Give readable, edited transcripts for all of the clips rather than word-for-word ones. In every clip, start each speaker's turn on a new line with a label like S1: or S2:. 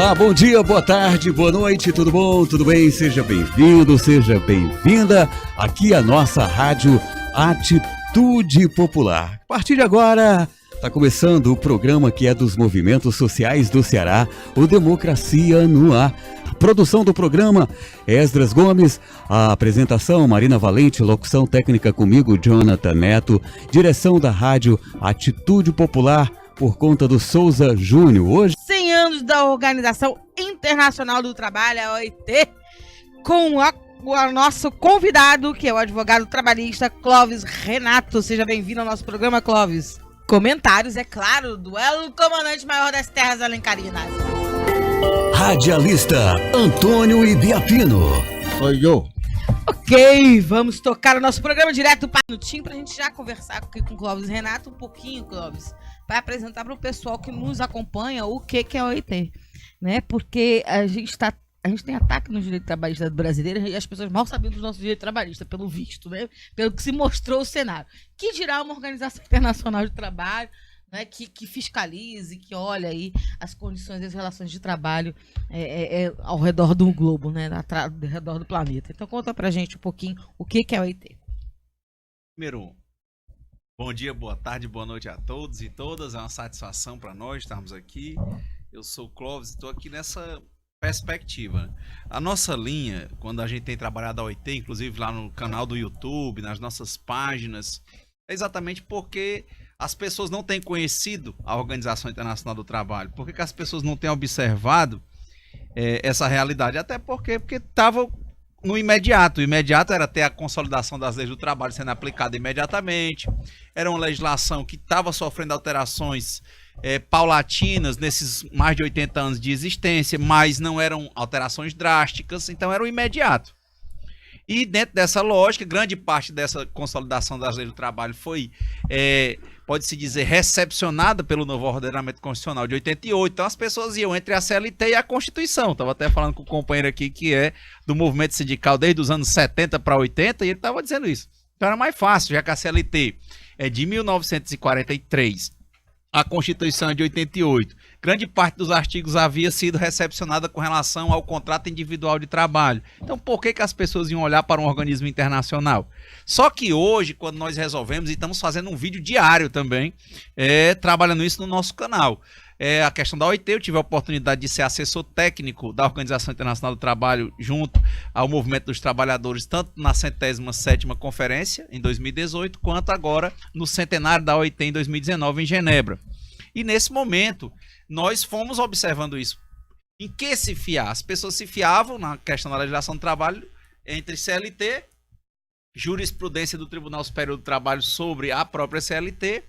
S1: Olá, bom dia, boa tarde, boa noite, tudo bom? Tudo bem? Seja bem-vindo, seja bem-vinda aqui à nossa rádio Atitude Popular. A partir de agora, está começando o programa que é dos movimentos sociais do Ceará, o Democracia no Ar. A produção do programa, Esdras Gomes, a apresentação, Marina Valente, locução técnica comigo, Jonathan Neto, direção da rádio Atitude Popular, por conta do Souza Júnior. Hoje,
S2: 100 anos da Organização Internacional do Trabalho, a OIT, com o nosso convidado, que é o advogado trabalhista Clóvis Renato. Seja bem-vindo ao nosso programa, Clóvis. Comentários, é claro, do comandante maior das terras alencarinas.
S1: Radialista Antônio Ibiapino.
S3: Sou eu.
S2: Ok, vamos tocar o nosso programa direto para o minutinho pra gente já conversar aqui com o Clóvis Renato um pouquinho, Clóvis, para apresentar para o pessoal que nos acompanha o que é a OIT, né? Porque a gente tem ataque no direito trabalhista brasileiro e as pessoas mal sabem do nosso direito trabalhista, pelo visto, né? Pelo que se mostrou o cenário. Que dirá uma organização internacional de trabalho, né, que fiscalize, que olha aí as condições e as relações de trabalho ao redor do globo, né, ao redor do planeta. Então conta pra gente um pouquinho o que é a OIT.
S4: Primeiro, bom dia, boa tarde, boa noite a todos e todas. É uma satisfação para nós estarmos aqui. Eu sou o Clóvis e estou aqui nessa perspectiva. A nossa linha, quando a gente tem trabalhado a OIT, inclusive lá no canal do YouTube, nas nossas páginas, é exatamente porque as pessoas não têm conhecido a Organização Internacional do Trabalho. Por que as pessoas não têm observado essa realidade? Até porque estava no imediato. O imediato era ter a consolidação das leis do trabalho sendo aplicada imediatamente. Era uma legislação que estava sofrendo alterações paulatinas nesses mais de 80 anos de existência, mas não eram alterações drásticas, então era o imediato. E dentro dessa lógica, grande parte dessa consolidação das leis do trabalho foi, pode-se dizer, recepcionada pelo novo ordenamento constitucional de 88. Então as pessoas iam entre a CLT e a Constituição. Estava até falando com o companheiro aqui que é do movimento sindical desde os anos 70 para 80 e ele estava dizendo isso. Então era mais fácil, já que a CLT é de 1943, a Constituição é de 88. Grande parte dos artigos havia sido recepcionada com relação ao contrato individual de trabalho. Então, por que as pessoas iam olhar para um organismo internacional? Só que hoje, quando nós resolvemos, e estamos fazendo um vídeo diário também, trabalhando isso no nosso canal. A questão da OIT, eu tive a oportunidade de ser assessor técnico da Organização Internacional do Trabalho junto ao Movimento dos Trabalhadores, tanto na 107ª Conferência, em 2018, quanto agora no centenário da OIT, em 2019, em Genebra. E nesse momento, nós fomos observando isso. Em que se fiar? As pessoas se fiavam na questão da legislação do trabalho entre CLT, jurisprudência do Tribunal Superior do Trabalho sobre a própria CLT,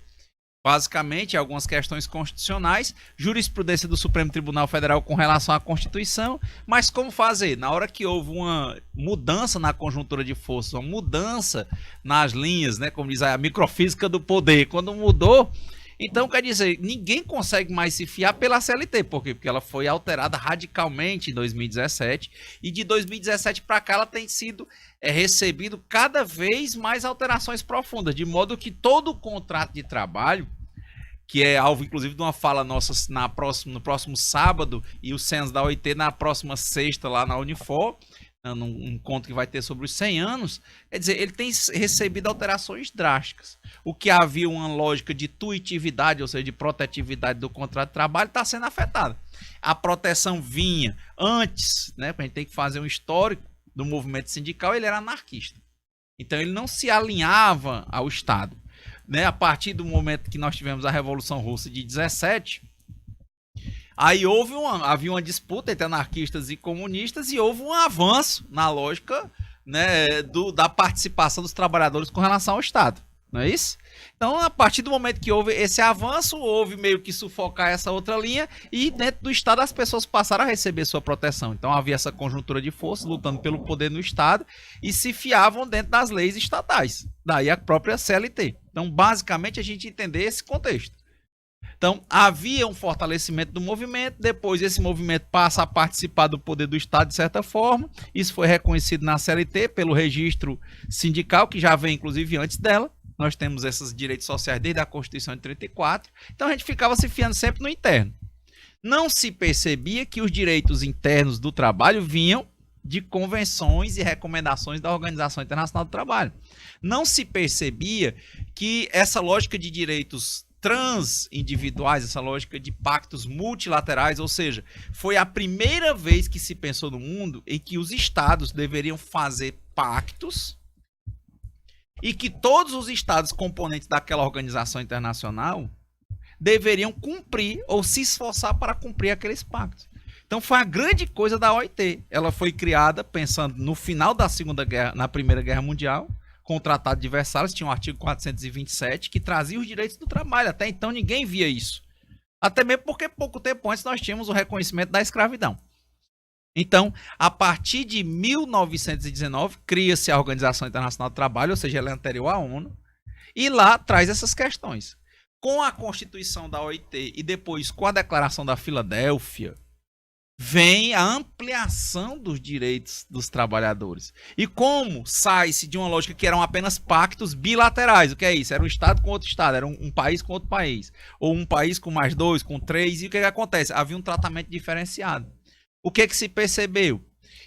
S4: basicamente algumas questões constitucionais, jurisprudência do Supremo Tribunal Federal com relação à Constituição, mas como fazer? Na hora que houve uma mudança na conjuntura de forças, uma mudança nas linhas, né, como diz a microfísica do poder, quando mudou, então quer dizer, ninguém consegue mais se fiar pela CLT, por quê? Porque ela foi alterada radicalmente em 2017 e de 2017 para cá ela tem sido recebido cada vez mais alterações profundas, de modo que todo o contrato de trabalho, que é alvo inclusive de uma fala nossa no próximo sábado e o censo da OIT na próxima sexta lá na Unifor, num encontro que vai ter sobre os 100 anos, quer dizer, ele tem recebido alterações drásticas. O que havia uma lógica de tuitividade, ou seja, de protetividade do contrato de trabalho, está sendo afetada. A proteção vinha antes, né, a gente tem que fazer um histórico do movimento sindical, ele era anarquista. Então ele não se alinhava ao Estado. Né? A partir do momento que nós tivemos a Revolução Russa de 17, aí havia uma disputa entre anarquistas e comunistas e houve um avanço na lógica, né, da participação dos trabalhadores com relação ao Estado. Não é isso? Então, a partir do momento que houve esse avanço, houve meio que sufocar essa outra linha e dentro do Estado as pessoas passaram a receber sua proteção. Então, havia essa conjuntura de forças lutando pelo poder no Estado e se fiavam dentro das leis estatais. Daí a própria CLT. Então, basicamente, a gente entender esse contexto. Então, havia um fortalecimento do movimento, depois esse movimento passa a participar do poder do Estado de certa forma, isso foi reconhecido na CLT pelo registro sindical, que já vem inclusive antes dela, nós temos esses direitos sociais desde a Constituição de 34, então a gente ficava se fiando sempre no interno. Não se percebia que os direitos internos do trabalho vinham de convenções e recomendações da Organização Internacional do Trabalho. Não se percebia que essa lógica de direitos transindividuais, essa lógica de pactos multilaterais, ou seja, foi a primeira vez que se pensou no mundo em que os estados deveriam fazer pactos e que todos os estados componentes daquela organização internacional deveriam cumprir ou se esforçar para cumprir aqueles pactos. Então foi a grande coisa da OIT. Ela foi criada pensando no final da Segunda Guerra, na Primeira Guerra Mundial, com o Tratado de Versalhes, tinha o artigo 427, que trazia os direitos do trabalho. Até então ninguém via isso. Até mesmo porque pouco tempo antes nós tínhamos o reconhecimento da escravidão. Então, a partir de 1919, cria-se a Organização Internacional do Trabalho, ou seja, ela é anterior à ONU, e lá traz essas questões. Com a Constituição da OIT e depois com a Declaração da Filadélfia, vem a ampliação dos direitos dos trabalhadores. E como sai-se de uma lógica que eram apenas pactos bilaterais, o que é isso? Era um estado com outro estado, era um país com outro país, ou um país com mais dois, com três, e o que acontece? Havia um tratamento diferenciado. O que se percebeu?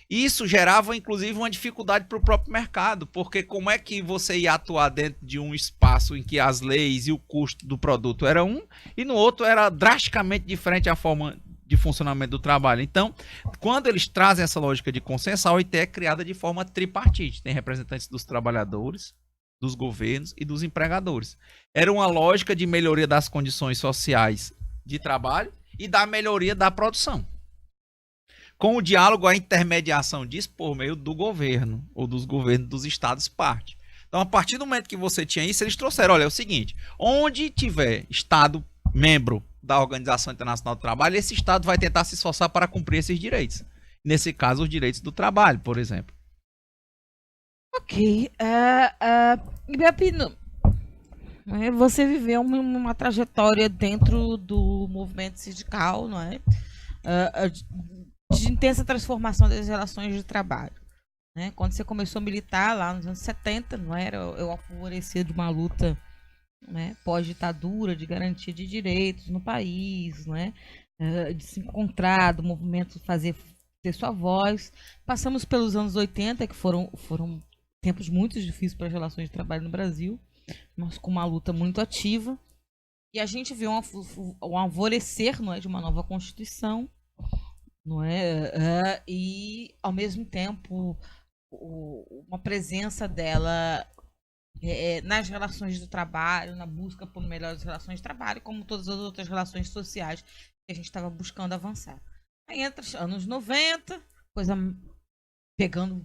S4: Isso gerava, inclusive, uma dificuldade para o próprio mercado, porque como é que você ia atuar dentro de um espaço em que as leis e o custo do produto era um, e no outro era drasticamente diferente a forma de funcionamento do trabalho. Então, quando eles trazem essa lógica de consenso, a OIT é criada de forma tripartite. Tem representantes dos trabalhadores, dos governos e dos empregadores. Era uma lógica de melhoria das condições sociais de trabalho e da melhoria da produção. Com o diálogo, a intermediação disso por meio do governo, ou dos governos dos estados parte. Então, a partir do momento que você tinha isso, eles trouxeram, olha, é o seguinte, onde tiver estado membro da Organização Internacional do Trabalho, esse estado vai tentar se esforçar para cumprir esses direitos. Nesse caso, os direitos do trabalho, por exemplo.
S2: Ok. Ibiapino, você viveu uma trajetória dentro do movimento sindical, não é? De intensa transformação das relações de trabalho. Né? Quando você começou a militar lá nos anos 70, não era? Eu alvorecia de uma luta, né, pós-ditadura, de garantia de direitos no país, né? De se encontrar, do movimento ter sua voz. Passamos pelos anos 80, que foram tempos muito difíceis para as relações de trabalho no Brasil, mas com uma luta muito ativa. E a gente viu um alvorecer, não é, de uma nova Constituição, não é? E, ao mesmo tempo, uma presença dela nas relações do trabalho, na busca por melhores relações de trabalho, como todas as outras relações sociais que a gente estava buscando avançar. Aí entra os anos 90, coisa pegando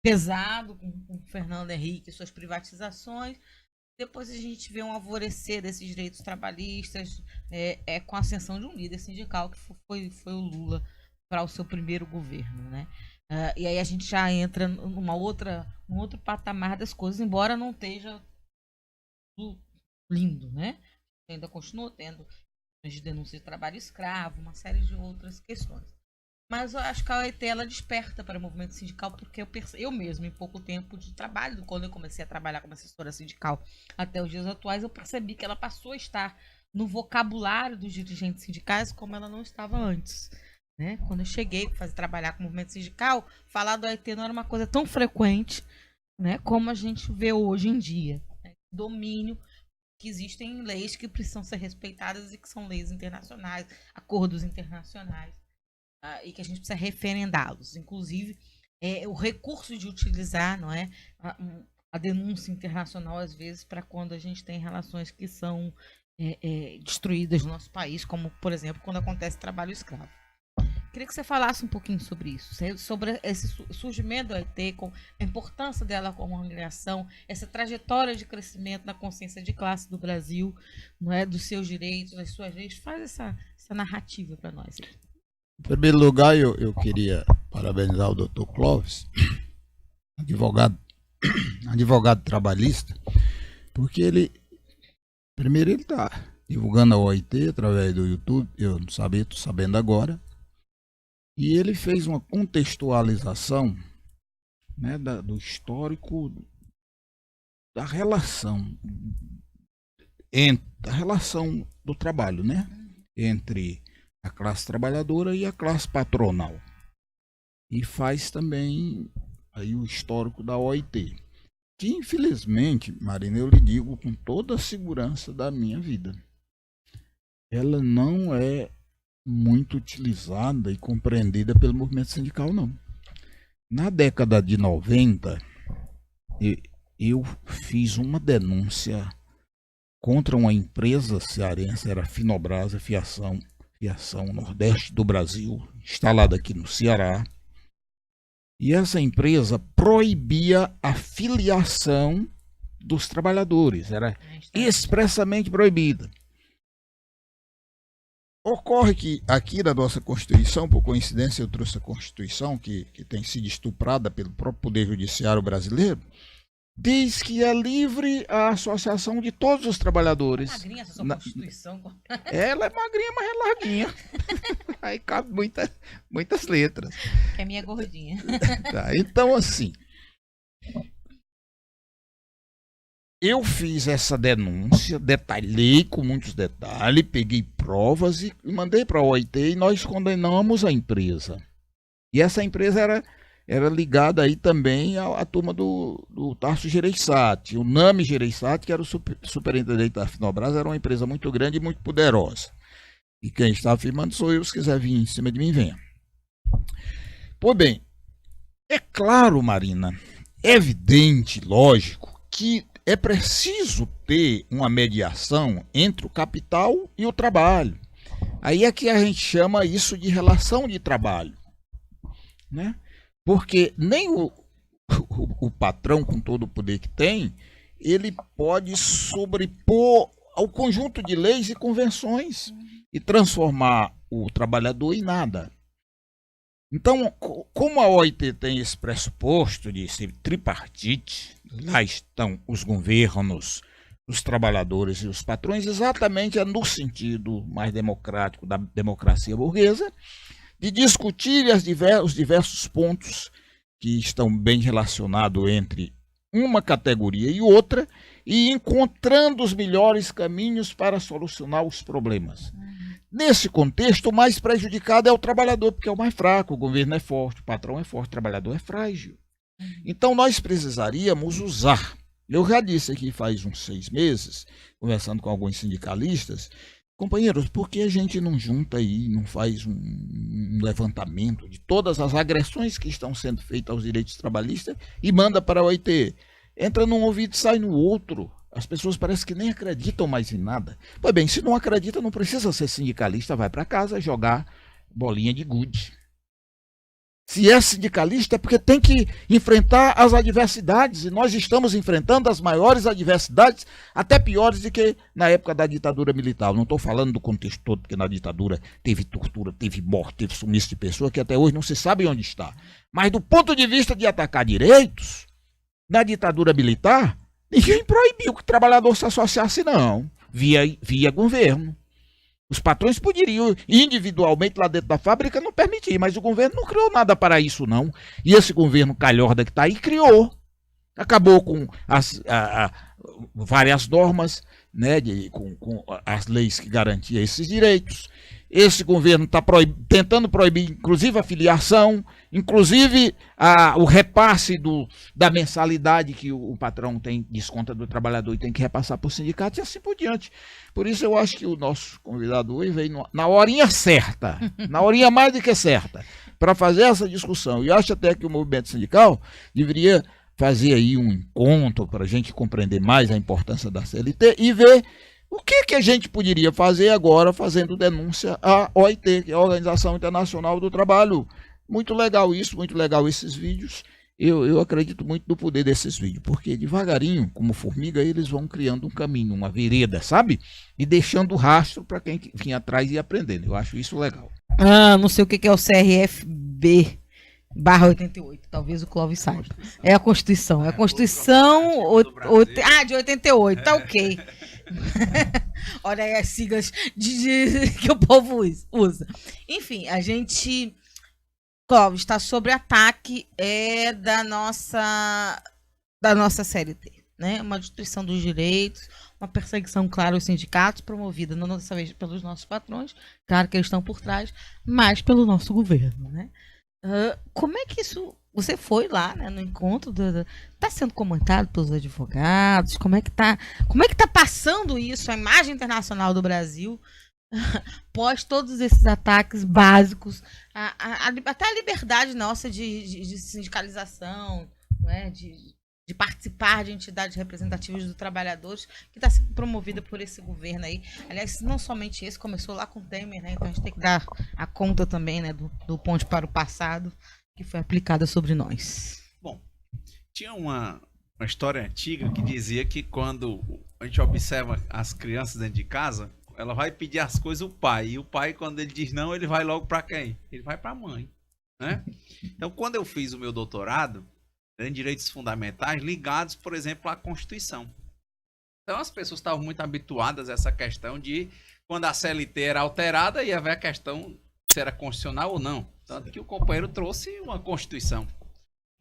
S2: pesado com Fernando Henrique e suas privatizações. Depois a gente vê um alvorecer desses direitos trabalhistas, com a ascensão de um líder sindical, que foi o Lula, para o seu primeiro governo, né? E aí a gente já entra num outro patamar das coisas, embora não esteja tudo lindo, né? Ainda continua tendo de denúncia de trabalho escravo, uma série de outras questões. Mas eu acho que a OIT, ela desperta para o movimento sindical, porque eu mesmo, em pouco tempo de trabalho, quando eu comecei a trabalhar como assessora sindical até os dias atuais, eu percebi que ela passou a estar no vocabulário dos dirigentes sindicais como ela não estava antes. Né? Quando eu cheguei a trabalhar com o movimento sindical, falar do OIT não era uma coisa tão frequente, né, como a gente vê hoje em dia. Né? Domínio, que existem leis que precisam ser respeitadas e que são leis internacionais, acordos internacionais, e que a gente precisa referendá-los. Inclusive, o recurso de utilizar, não é, a denúncia internacional, às vezes, para quando a gente tem relações que são destruídas no nosso país, como, por exemplo, quando acontece trabalho escravo. Queria que você falasse um pouquinho sobre isso, sobre esse surgimento da OIT, com a importância dela como organização, essa trajetória de crescimento na consciência de classe do Brasil, não é, dos seus direitos, das suas leis. Faz essa narrativa para nós.
S3: Em primeiro lugar, eu queria parabenizar o Dr. Clóvis, advogado trabalhista, porque ele está divulgando a OIT através do YouTube, eu não sabia, estou sabendo agora. E ele fez uma contextualização, né, do histórico da relação da relação do trabalho, né, entre a classe trabalhadora e a classe patronal. E faz também aí o histórico da OIT, que infelizmente, Marina, eu lhe digo com toda a segurança da minha vida, ela não é muito utilizada e compreendida pelo movimento sindical, não. Na década de 90, eu fiz uma denúncia contra uma empresa cearense, era a Finobrasa, Fiação Nordeste do Brasil, instalada aqui no Ceará. E essa empresa proibia a filiação dos trabalhadores, era expressamente proibida. Ocorre que aqui na nossa Constituição, por coincidência eu trouxe a Constituição, que tem sido estuprada pelo próprio Poder Judiciário brasileiro, diz que é livre a associação de todos os trabalhadores.
S2: Magrinha essa sua Constituição.
S3: Ela é magrinha, mas é larguinha. Aí cabe muitas letras.
S2: Que é minha gordinha.
S3: Tá, então, assim, eu fiz essa denúncia, detalhei com muitos detalhes, peguei provas e mandei para a OIT e nós condenamos a empresa. E essa empresa era ligada aí também à turma do Tarso Gereissati, o Nami Gereissati, que era o superintendente da Finobrasa, era uma empresa muito grande e muito poderosa. E quem está afirmando sou eu, se quiser vir em cima de mim, venha. Pois bem, é claro, Marina, é evidente, lógico, que é preciso ter uma mediação entre o capital e o trabalho. Aí é que a gente chama isso de relação de trabalho, né? Porque nem o patrão, com todo o poder que tem, ele pode sobrepor ao conjunto de leis e convenções e transformar o trabalhador em nada. Então, como a OIT tem esse pressuposto de ser tripartite, lá estão os governos, os trabalhadores e os patrões, exatamente no sentido mais democrático da democracia burguesa, de discutir os diversos pontos que estão bem relacionados entre uma categoria e outra e encontrando os melhores caminhos para solucionar os problemas. Nesse contexto, o mais prejudicado é o trabalhador, porque é o mais fraco, o governo é forte, o patrão é forte, o trabalhador é frágil. Então nós precisaríamos usar, eu já disse aqui faz uns 6 meses, conversando com alguns sindicalistas, companheiros, por que a gente não junta aí, não faz um levantamento de todas as agressões que estão sendo feitas aos direitos trabalhistas e manda para a OIT? Entra num ouvido e sai no outro. As pessoas parecem que nem acreditam mais em nada. Pois bem, se não acredita, não precisa ser sindicalista, vai para casa jogar bolinha de gude. Se é sindicalista é porque tem que enfrentar as adversidades, e nós estamos enfrentando as maiores adversidades, até piores do que na época da ditadura militar. Eu não estou falando do contexto todo, porque na ditadura teve tortura, teve morte, teve sumiço de pessoa que até hoje não se sabe onde está. Mas do ponto de vista de atacar direitos, na ditadura militar, ninguém proibiu que o trabalhador se associasse, não, via governo. Os patrões poderiam individualmente lá dentro da fábrica não permitir, mas o governo não criou nada para isso, não. E esse governo calhorda que está aí criou. Acabou com várias normas, né, com as leis que garantiam esses direitos. Esse governo está tentando proibir, inclusive, a filiação, inclusive o repasse da mensalidade que o patrão tem, desconta do trabalhador e tem que repassar para o sindicato e assim por diante. Por isso eu acho que o nosso convidado hoje veio na horinha certa, na horinha mais do que certa, para fazer essa discussão. E acho até que o movimento sindical deveria fazer aí um encontro para a gente compreender mais a importância da CLT e ver o que a gente poderia fazer agora fazendo denúncia à OIT, que é a Organização Internacional do Trabalho. Muito legal isso, muito legal esses vídeos. Eu acredito muito no poder desses vídeos, porque devagarinho, como formiga, eles vão criando um caminho, uma vereda, sabe? E deixando rastro para quem vinha atrás e aprendendo. Eu acho isso legal.
S2: Não sei o que é o CRFB/88. Talvez o Clóvis saiba. É a Constituição. É a Constituição de 88. Tá ok. Olha aí as siglas que o povo usa. Enfim, a gente, Clóvis, está sob ataque da nossa CLT, né? Uma destruição dos direitos, uma perseguição, claro, aos sindicatos, promovida não dessa vez pelos nossos patrões, claro que eles estão por trás, mas pelo nosso governo, né? Como é que isso... Você foi lá, né, no encontro, está sendo comentado pelos advogados, como é que tá passando isso, a imagem internacional do Brasil, pós todos esses ataques básicos, até a liberdade nossa de sindicalização, né, de participar de entidades representativas dos trabalhadores, que está sendo promovida por esse governo aí. Aliás, não somente esse, começou lá com o Temer, né, então a gente tem que dar a conta também, né, do ponte para o passado, que foi aplicada sobre nós.
S4: Bom, tinha uma história antiga que dizia que quando a gente observa as crianças dentro de casa, ela vai pedir as coisas ao pai. E o pai, quando ele diz não, ele vai logo para quem? Ele vai para a mãe, né? Então, quando eu fiz o meu doutorado em direitos fundamentais ligados, por exemplo, à Constituição. Então, as pessoas estavam muito habituadas a essa questão de quando a CLT era alterada, ia haver a questão se era constitucional ou não. Tanto que o companheiro trouxe uma Constituição.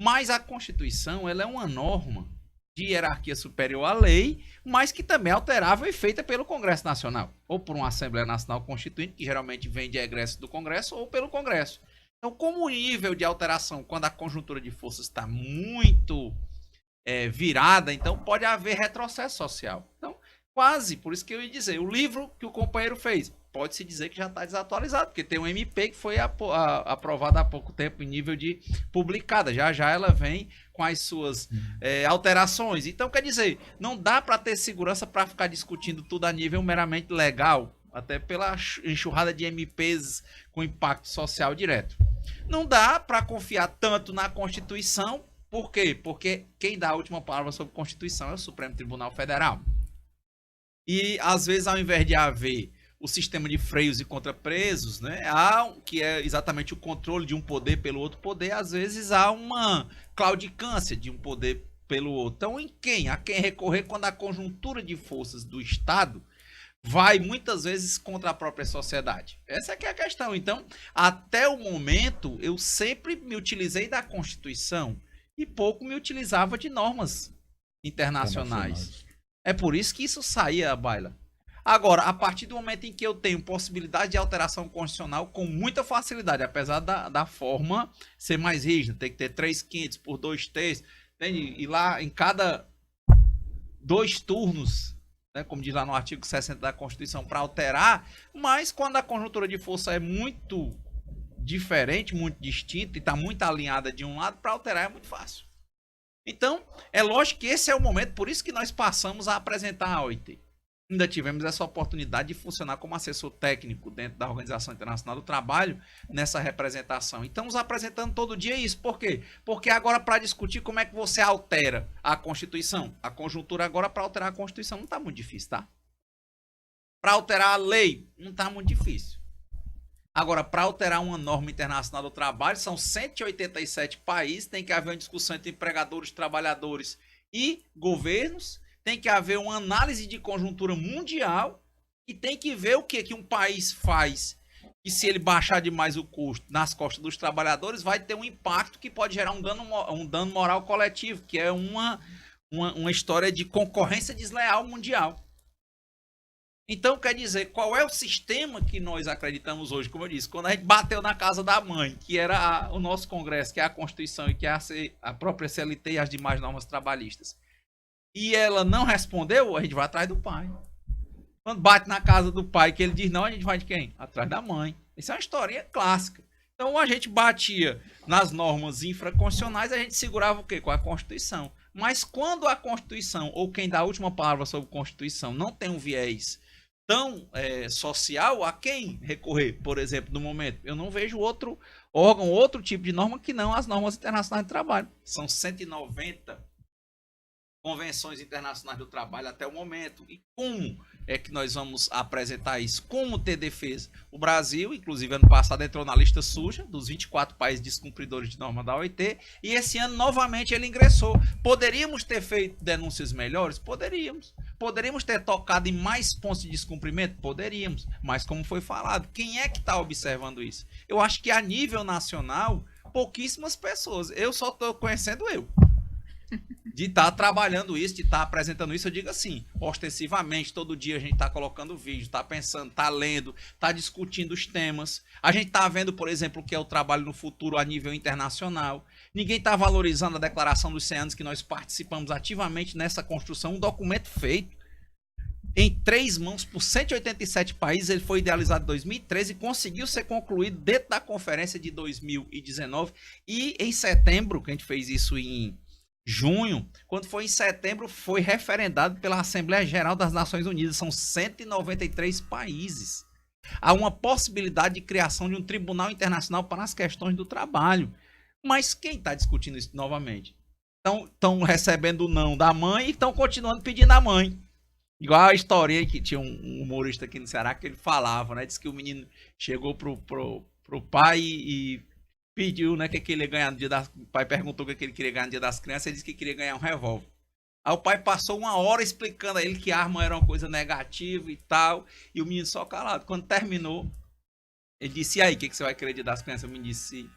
S4: Mas a Constituição, ela é uma norma de hierarquia superior à lei, mas que também é alterável e feita pelo Congresso Nacional, ou por uma Assembleia Nacional Constituinte, que geralmente vem de egresso do Congresso, ou pelo Congresso. Então, como o nível de alteração, quando a conjuntura de forças está muito virada, então pode haver retrocesso social. Então, quase, por isso que eu ia dizer, o livro que o companheiro fez, pode-se dizer que já está desatualizado, porque tem um MP que foi aprovada há pouco tempo em nível de publicada. Já ela vem com as suas alterações. Então, quer dizer, não dá para ter segurança para ficar discutindo tudo a nível meramente legal, até pela enxurrada de MPs com impacto social direto. Não dá para confiar tanto na Constituição. Por quê? Porque quem dá a última palavra sobre Constituição é o Supremo Tribunal Federal. E, às vezes, ao invés de haver o sistema de freios e contrapresos, né, que é exatamente o controle de um poder pelo outro poder, às vezes há uma claudicância de um poder pelo outro. Então, a quem recorrer quando a conjuntura de forças do Estado vai muitas vezes contra a própria sociedade? Essa é que é a questão. Então, até o momento, eu sempre me utilizei da Constituição e pouco me utilizava de normas internacionais. É por isso que isso saía à baila. Agora, a partir do momento em que eu tenho possibilidade de alteração constitucional com muita facilidade, apesar da forma ser mais rígida, tem que ter 3/5 por 2/3, e lá em cada 2 turnos, né, como diz lá no artigo 60 da Constituição, para alterar, mas quando a conjuntura de força é muito diferente, muito distinta e está muito alinhada de um lado, para alterar é muito fácil. Então, é lógico que esse é o momento, por isso que nós passamos a apresentar a OIT. Ainda tivemos essa oportunidade de funcionar como assessor técnico dentro da Organização Internacional do Trabalho nessa representação. E estamos apresentando todo dia isso. Por quê? Porque agora para discutir como é que você altera a Constituição, a conjuntura agora para alterar a Constituição não está muito difícil, tá? Para alterar a lei não está muito difícil. Agora, para alterar uma norma internacional do trabalho, são 187 países, tem que haver uma discussão entre empregadores, trabalhadores e governos. Tem que haver uma análise de conjuntura mundial e tem que ver o que um país faz. E se ele baixar demais o custo nas costas dos trabalhadores, vai ter um impacto que pode gerar um dano moral coletivo, que é uma história de concorrência desleal mundial. Então, quer dizer, qual é o sistema que nós acreditamos hoje? Como eu disse, quando a gente bateu na casa da mãe, que era o nosso Congresso, que é a Constituição e que é a própria CLT e as demais normas trabalhistas, e ela não respondeu, a gente vai atrás do pai. Quando bate na casa do pai que ele diz não, a gente vai de quem? Atrás da mãe. Isso é uma historinha clássica. Então a gente batia nas normas infraconstitucionais, a gente segurava o quê? Com a Constituição. Mas quando a Constituição, ou quem dá a última palavra sobre a Constituição, não tem um viés tão social, a quem recorrer, por exemplo, no momento? Eu não vejo outro órgão, outro tipo de norma que não as normas internacionais de trabalho. São 190 convenções internacionais do trabalho até o momento. E como é que nós vamos apresentar isso? Como ter defesa? O Brasil, inclusive ano passado, entrou na lista suja dos 24 países descumpridores de norma da OIT, e esse ano novamente ele ingressou. Poderíamos ter feito denúncias melhores? Poderíamos. Poderíamos ter tocado em mais pontos de descumprimento? Poderíamos. Mas como foi falado, quem é que está observando isso? Eu acho que a nível nacional, pouquíssimas pessoas. Eu só estou conhecendo eu. de estar trabalhando isso, de estar apresentando isso. Eu digo assim, ostensivamente, todo dia a gente está colocando vídeo, está pensando, está lendo, está discutindo os temas. A gente está vendo, por exemplo, o que é o trabalho no futuro a nível internacional. Ninguém está valorizando a Declaração dos 100 anos que nós participamos ativamente nessa construção, um documento feito em 3 mãos por 187 países. Ele foi idealizado em 2013 e conseguiu ser concluído dentro da conferência de 2019. E em setembro, que a gente fez isso em junho, quando foi em setembro, foi referendado pela Assembleia Geral das Nações Unidas. São 193 países. Há uma possibilidade de criação de um tribunal internacional para as questões do trabalho. Mas quem está discutindo isso novamente? Estão recebendo o não da mãe e estão continuando pedindo a mãe. Igual a história que tinha um humorista aqui no Ceará que ele falava, né? Diz que o menino chegou pro pai e pediu, né, que ele ia ganhar no dia das... O pai perguntou o que ele queria ganhar no dia das crianças, ele disse que queria ganhar um revólver. Aí o pai passou 1 hora explicando a ele que a arma era uma coisa negativa e tal, e o menino só calado. Quando terminou, ele disse: e aí, o que você vai querer dia das crianças? O menino disse,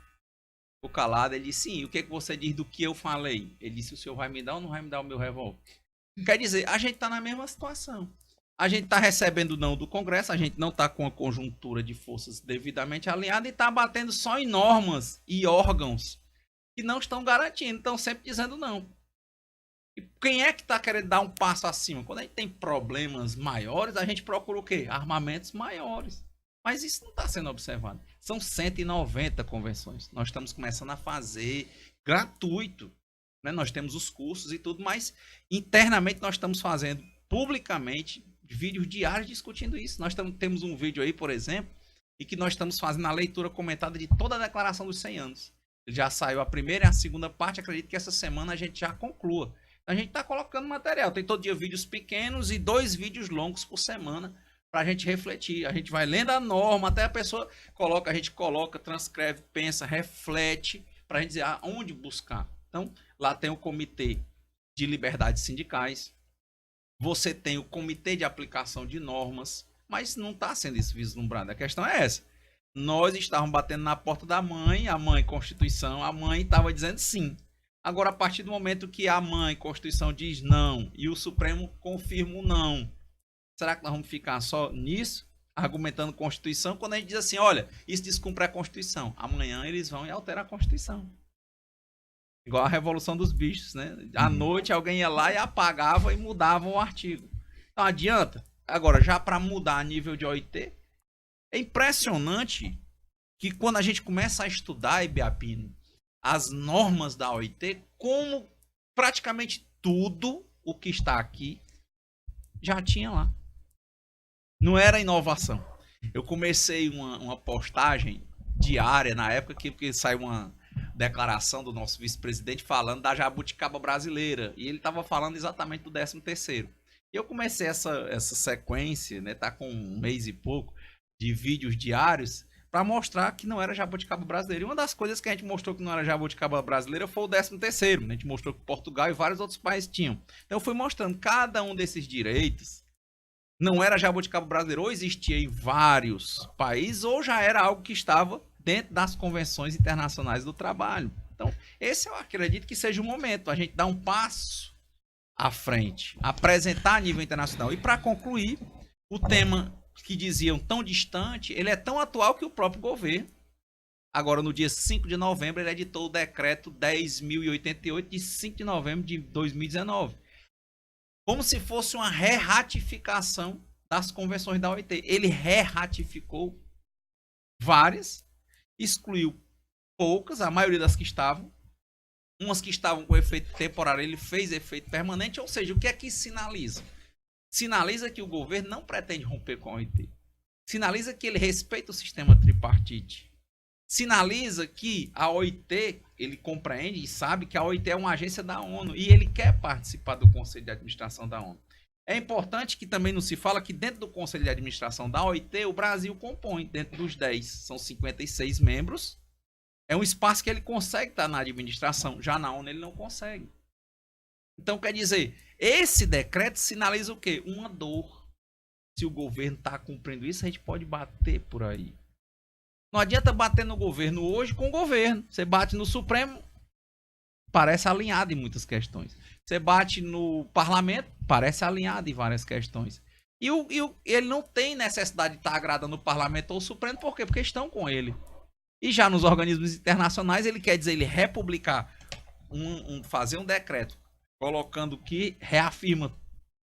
S4: ficou calado. Ele disse: sim, o que você diz do que eu falei? Ele disse: o senhor vai me dar ou não vai me dar o meu revólver? Quer dizer, a gente está na mesma situação. A gente está recebendo não do Congresso, a gente não está com a conjuntura de forças devidamente alinhada e está batendo só em normas e órgãos que não estão garantindo, estão sempre dizendo não. E quem é que está querendo dar um passo acima? Quando a gente tem problemas maiores, a gente procura o quê? Armamentos maiores. Mas isso não está sendo observado. São 190 convenções. Nós estamos começando a fazer gratuito, né? Nós temos os cursos e tudo, mas internamente nós estamos fazendo publicamente vídeos diários discutindo isso. Nós temos um vídeo aí, por exemplo, em que nós estamos fazendo a leitura comentada de toda a Declaração dos 100 anos. Ele já saiu a primeira e a segunda parte, acredito que essa semana a gente já conclua. Então, a gente está colocando material, tem todo dia vídeos pequenos e 2 vídeos longos por semana para a gente refletir. A gente vai lendo a norma, até a pessoa coloca, a gente coloca, transcreve, pensa, reflete, para a gente dizer aonde buscar. Então, lá tem o Comitê de Liberdades Sindicais, você tem o Comitê de Aplicação de Normas, mas não está sendo isso vislumbrado. A questão é essa. Nós estávamos batendo na porta da mãe, a mãe Constituição, a mãe estava dizendo sim. Agora, a partir do momento que a mãe Constituição diz não e o Supremo confirma o não, será que nós vamos ficar só nisso, argumentando Constituição, quando a gente diz assim, olha, isso descumpre a Constituição. Amanhã eles vão e alteram a Constituição. Igual a Revolução dos Bichos, né? À noite alguém ia lá e apagava e mudava o artigo. Então adianta. Agora, já para mudar a nível de OIT, é impressionante que quando a gente começa a estudar, Ibiapino, as normas da OIT, como praticamente tudo o que está aqui já tinha lá. Não era inovação. Eu comecei uma postagem diária na época que saiu uma declaração do nosso vice-presidente falando da jabuticaba brasileira. E ele estava falando exatamente do 13º. E eu comecei essa sequência, né, tá com 1 mês e pouco, de vídeos diários, para mostrar que não era jabuticaba brasileira. E uma das coisas que a gente mostrou que não era jabuticaba brasileira foi o 13º. A gente mostrou que Portugal e vários outros países tinham. Então eu fui mostrando cada um desses direitos. Não era jabuticaba brasileiro, ou existia em vários países, ou já era algo que estava dentro das convenções internacionais do trabalho. Então, esse eu acredito que seja o momento, a gente dar um passo à frente, apresentar a nível internacional. E para concluir, o tema que diziam tão distante, ele é tão atual que o próprio governo, agora no dia 5 de novembro, ele editou o decreto 10.088 de 5 de novembro de 2019. Como se fosse uma re-ratificação das convenções da OIT. Ele re-ratificou várias, excluiu poucas, a maioria das que estavam. Umas que estavam com efeito temporário, ele fez efeito permanente. Ou seja, o que é que sinaliza? Sinaliza que o governo não pretende romper com a OIT. Sinaliza que ele respeita o sistema tripartite. Sinaliza que a OIT, ele compreende e sabe que a OIT é uma agência da ONU e ele quer participar do Conselho de Administração da ONU. É importante que também não se fala que dentro do Conselho de Administração da OIT, o Brasil compõe dentro dos 10. São 56 membros. É um espaço que ele consegue estar na administração. Já na ONU ele não consegue. Então, quer dizer, esse decreto sinaliza o quê? Uma dor. Se o governo está cumprindo isso, a gente pode bater por aí. Não adianta bater no governo hoje com o governo. Você bate no Supremo, parece alinhado em muitas questões. Você bate no parlamento, parece alinhado em várias questões. E ele não tem necessidade de estar agradando o parlamento ou o Supremo, por quê? Porque estão com ele. E já nos organismos internacionais, ele quer dizer, ele republicar, fazer um decreto, colocando que reafirma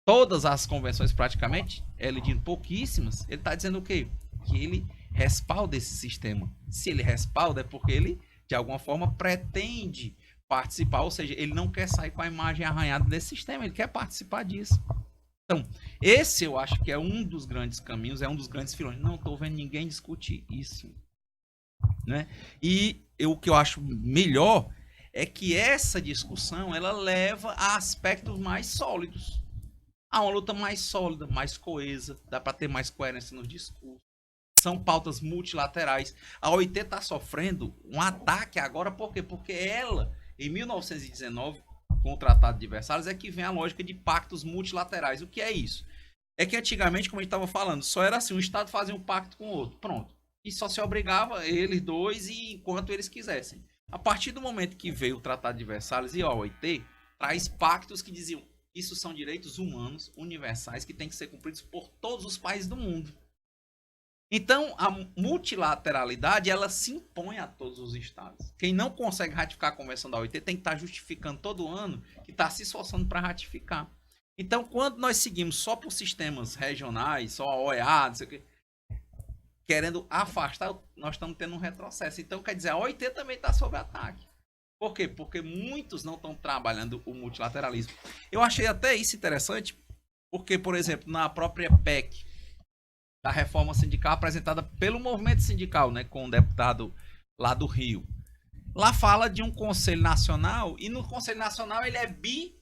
S4: todas as convenções praticamente, ele diz pouquíssimas, ele está dizendo o quê? Que ele respalda esse sistema. Se ele respalda, é porque ele, de alguma forma, pretende participar, ou seja, ele não quer sair com a imagem arranhada desse sistema, ele quer participar disso. Então, esse eu acho que é um dos grandes caminhos, é um dos grandes filões. Não estou vendo ninguém discutir isso. Né? E o que eu acho melhor é que essa discussão ela leva a aspectos mais sólidos. Há uma luta mais sólida, mais coesa, dá para ter mais coerência nos discursos. São pautas multilaterais. A OIT está sofrendo um ataque agora, por quê? Porque ela, em 1919, com o Tratado de Versalhes, é que vem a lógica de pactos multilaterais. O que é isso? É que antigamente, como a gente estava falando, só era assim, um Estado fazia um pacto com o outro, pronto. E só se obrigava eles dois e enquanto eles quisessem. A partir do momento que veio o Tratado de Versalhes e a OIT, traz pactos que diziam isso são direitos humanos universais que têm que ser cumpridos por todos os países do mundo. Então, a multilateralidade, ela se impõe a todos os estados. Quem não consegue ratificar a Convenção da OIT tem que estar justificando todo ano que está se esforçando para ratificar. Então, quando nós seguimos só por sistemas regionais, só a OEA, não sei o quê, querendo afastar, nós estamos tendo um retrocesso. Então, quer dizer, a OIT também está sob ataque. Por quê? Porque muitos não estão trabalhando o multilateralismo. Eu achei até isso interessante, porque, por exemplo, na própria PEC da reforma sindical apresentada pelo movimento sindical, né, com um deputado lá do Rio, lá fala de um Conselho Nacional, e no Conselho Nacional ele é bipoder.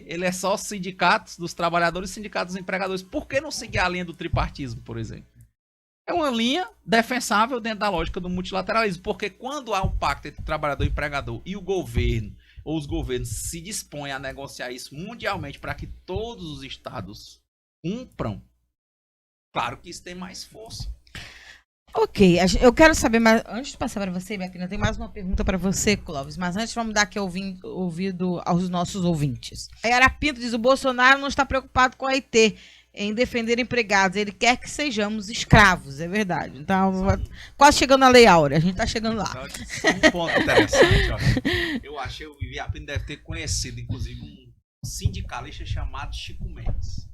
S4: Ele é só sindicatos dos trabalhadores e sindicatos dos empregadores. Por que não seguir a linha do tripartismo, por exemplo? É uma linha defensável dentro da lógica do multilateralismo, porque quando há um pacto entre trabalhador e empregador e o governo, ou os governos se dispõem a negociar isso mundialmente para que todos os estados cumpram, claro que isso tem mais força.
S2: Ok, eu quero saber, mas antes de passar para você, Beatriz, eu tenho mais uma pergunta para você, Clóvis, mas antes vamos dar aqui ouvido aos nossos ouvintes. A Yara Pinto diz, o Bolsonaro não está preocupado com a OIT em defender empregados, ele quer que sejamos escravos, é verdade. Então, quase chegando na Lei Áurea, a gente está chegando lá.
S4: Um ponto interessante, ó. Eu achei, o Yara Pinto deve ter conhecido, inclusive, um sindicalista chamado Chico Mendes.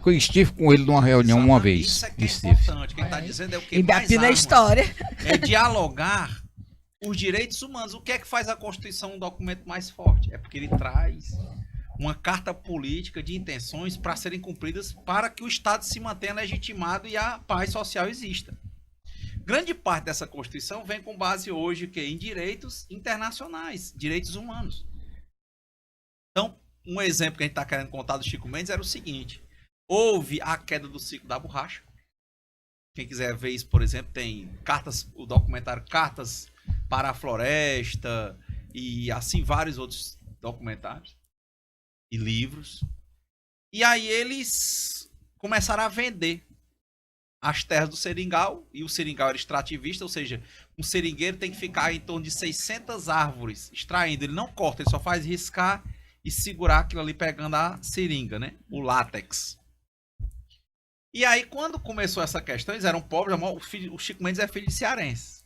S3: Eu estive com ele numa reunião uma vez.
S4: Isso é que é importante. Quem está dizendo é o que
S2: e
S4: mais
S2: na história.
S4: É dialogar os direitos humanos. O que é que faz a Constituição um documento mais forte? É porque ele traz uma carta política de intenções para serem cumpridas para que o Estado se mantenha legitimado e a paz social exista. Grande parte dessa Constituição vem com base hoje em direitos internacionais, direitos humanos. Então, um exemplo que a gente está querendo contar do Chico Mendes era o seguinte: houve a queda do ciclo da borracha. Quem quiser ver isso, por exemplo, tem o documentário Cartas para a Floresta e assim vários outros documentários e livros. E aí eles começaram a vender as terras do seringal, e o seringal era extrativista, ou seja, um seringueiro tem que ficar em torno de 600 árvores extraindo. Ele não corta, ele só faz riscar e segurar aquilo ali pegando a seringa, né? O látex. E aí, quando começou essa questão, eles eram pobres, o Chico Mendes é filho de cearense.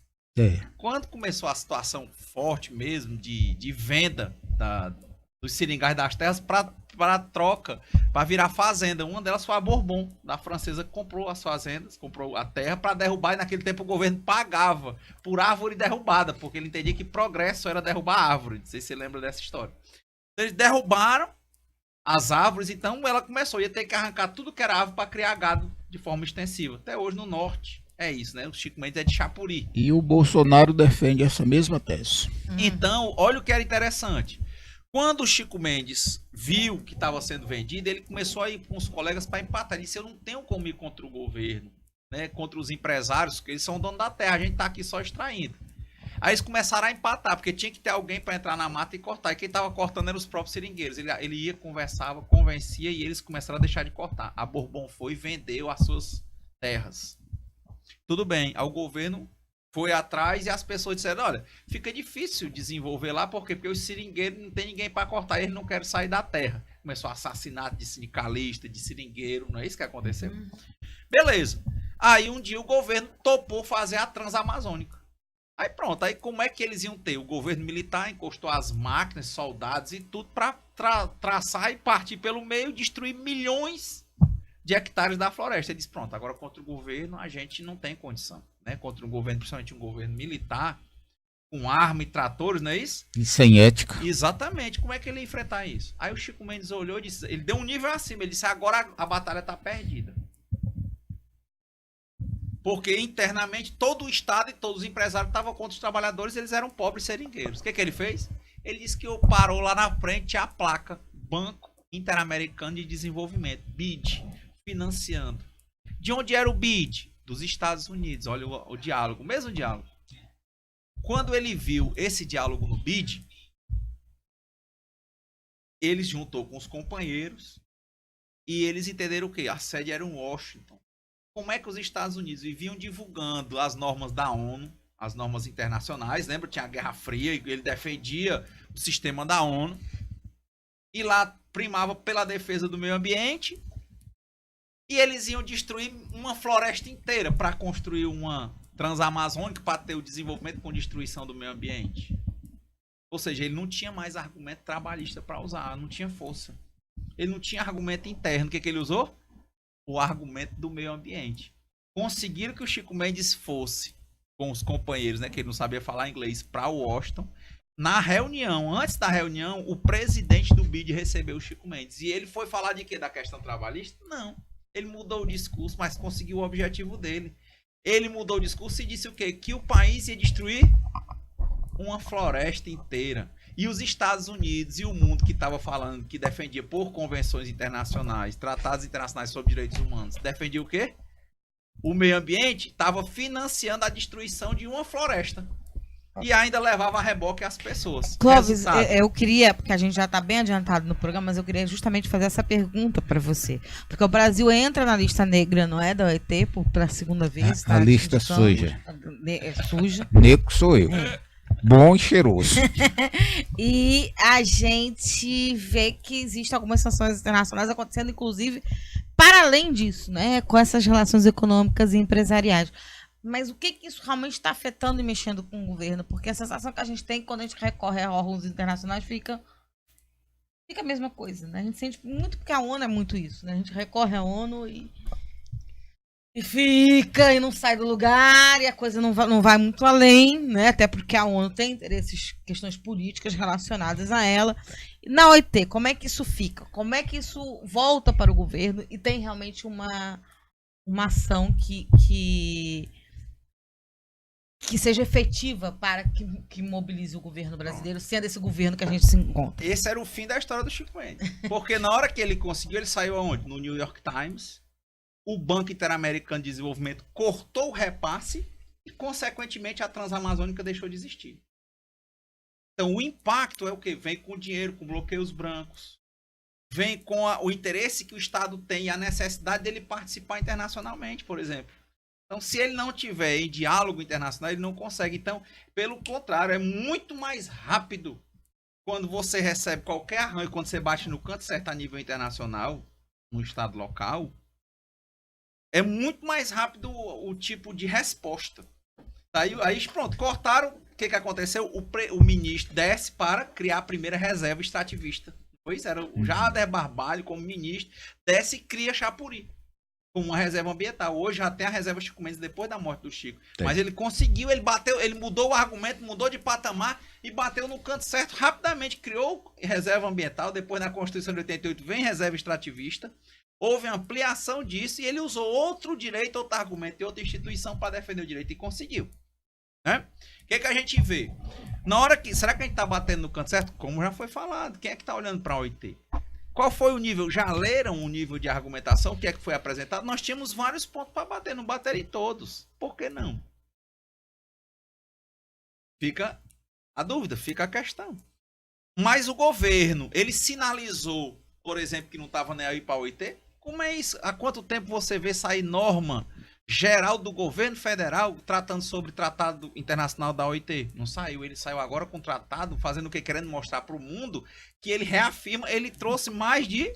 S4: Quando começou a situação forte mesmo de venda dos seringais das terras para troca, para virar fazenda. Uma delas foi a Bourbon, da francesa, que comprou as fazendas, comprou a terra para derrubar, e naquele tempo o governo pagava por árvore derrubada, porque ele entendia que progresso era derrubar árvore. Não sei se você lembra dessa história. Eles derrubaram as árvores, então ela ia ter que arrancar tudo que era árvore para criar gado de forma extensiva. Até hoje no norte é isso, né? O Chico Mendes é de Chapuri.
S3: E o Bolsonaro defende essa mesma tese.
S4: Então, olha o que era interessante. Quando o Chico Mendes viu que estava sendo vendido, ele começou a ir com os colegas para empatar. Ele disse, eu não tenho como ir contra o governo, né? Contra os empresários, porque eles são donos da terra, a gente está aqui só extraindo. Aí eles começaram a empatar, porque tinha que ter alguém para entrar na mata e cortar. E quem estava cortando eram os próprios seringueiros. Ele ia, conversava, convencia, e eles começaram a deixar de cortar. A Bourbon foi e vendeu as suas terras. Tudo bem, aí o governo foi atrás e as pessoas disseram, olha, fica difícil desenvolver lá, por quê? Porque os seringueiros não tem ninguém para cortar, eles não querem sair da terra. Começou assassinato de sindicalista, de seringueiro, não é isso que aconteceu? Beleza. Aí um dia o governo topou fazer a Transamazônica. Aí pronto, aí como é que eles iam ter? O governo militar encostou as máquinas, soldados e tudo para traçar e partir pelo meio, destruir milhões de hectares da floresta. Ele disse, pronto, agora contra o governo a gente não tem condição, né? Contra um governo, principalmente um governo militar, com arma e tratores, não é isso?
S3: E sem ética.
S4: Exatamente, como é que ele ia enfrentar isso? Aí o Chico Mendes olhou e disse, ele deu um nível acima, ele disse, agora a batalha está perdida. Porque internamente todo o Estado e todos os empresários estavam contra os trabalhadores, eles eram pobres seringueiros. O que ele fez? Ele disse que parou lá na frente a placa Banco Interamericano de Desenvolvimento, BID, financiando. De onde era o BID? Dos Estados Unidos. Olha o diálogo, o mesmo diálogo. Quando ele viu esse diálogo no BID, ele juntou com os companheiros e eles entenderam o quê? A sede era em Washington. Como é que os Estados Unidos viviam divulgando as normas da ONU, as normas internacionais, lembra? Tinha a Guerra Fria e ele defendia o sistema da ONU. E lá primava pela defesa do meio ambiente. E eles iam destruir uma floresta inteira para construir uma Transamazônica para ter o desenvolvimento com destruição do meio ambiente. Ou seja, ele não tinha mais argumento trabalhista para usar, não tinha força. Ele não tinha argumento interno. O que ele usou? O argumento do meio ambiente. Conseguiram que o Chico Mendes fosse com os companheiros, né, que ele não sabia falar inglês, para Washington. Na reunião, antes da reunião, o presidente do BID recebeu o Chico Mendes. E ele foi falar de quê? Da questão trabalhista? Não. Ele mudou o discurso, mas conseguiu o objetivo dele. Ele mudou o discurso e disse o quê? Que o país ia destruir uma floresta inteira. E os Estados Unidos e o mundo que estava falando, que defendia por convenções internacionais, tratados internacionais sobre direitos humanos, defendia o quê? O meio ambiente estava financiando a destruição de uma floresta. E ainda levava a reboque as pessoas.
S2: Clóvis, eu queria, porque a gente já está bem adiantado no programa, mas eu queria justamente fazer essa pergunta para você. Porque o Brasil entra na lista negra, não é, da OIT, pela segunda vez.
S3: A lista suja.
S2: É suja.
S3: Negro sou eu. Bom e cheiroso.
S2: E a gente vê que existem algumas sanções internacionais acontecendo, inclusive, para além disso, né, com essas relações econômicas e empresariais. Mas o que isso realmente está afetando e mexendo com o governo? Porque a sensação que a gente tem quando a gente recorre a órgãos internacionais fica a mesma coisa, né? A gente sente muito, porque a ONU é muito isso, né? A gente recorre à ONU e fica e não sai do lugar e a coisa não vai muito além, né? Até porque a ONU tem interesses, questões políticas relacionadas a ela. E na OIT, como é que isso fica? Como é que isso volta para o governo e tem realmente uma ação que seja efetiva para que mobilize o governo brasileiro, sendo esse governo que a gente se encontra?
S4: Esse era o fim da história do Chico Mendes. Porque na hora que ele conseguiu, ele saiu aonde? No New York Times. O Banco Interamericano de Desenvolvimento cortou o repasse e, consequentemente, a Transamazônica deixou de existir. Então, o impacto é o quê? Vem com dinheiro, com bloqueios brancos. Vem com o interesse que o Estado tem e a necessidade dele participar internacionalmente, por exemplo. Então, se ele não tiver em diálogo internacional, ele não consegue. Então, pelo contrário, é muito mais rápido quando você recebe qualquer arranjo, quando você bate no canto certo a nível internacional, no Estado local, é muito mais rápido o tipo de resposta. Aí pronto, cortaram. O que aconteceu? O ministro desce para criar a primeira reserva extrativista. Pois era o Jader Barbalho como ministro, desce e cria Chapuri como uma reserva ambiental. Hoje já tem a reserva Chico Mendes depois da morte do Chico. Tem. Mas ele conseguiu, ele bateu, ele mudou o argumento, mudou de patamar e bateu no canto certo rapidamente. Criou reserva ambiental, depois na Constituição de 88 vem reserva extrativista. Houve ampliação disso e ele usou outro direito, outro argumento e outra instituição para defender o direito e conseguiu. Né? O que a gente vê? Na hora que. Será que a gente está batendo no canto certo? Como já foi falado. Quem é que está olhando para a OIT? Qual foi o nível? Já leram o nível de argumentação? O que é que foi apresentado? Nós tínhamos vários pontos para bater, não bateram em todos. Por que não? Fica a dúvida, fica a questão. Mas o governo, ele sinalizou, por exemplo, que não estava nem aí para a OIT? Como é isso? Há quanto tempo você vê sair norma geral do governo federal tratando sobre Tratado Internacional da OIT. Não saiu, ele saiu agora com o tratado, fazendo o que? Querendo mostrar para o mundo que ele reafirma, ele trouxe mais de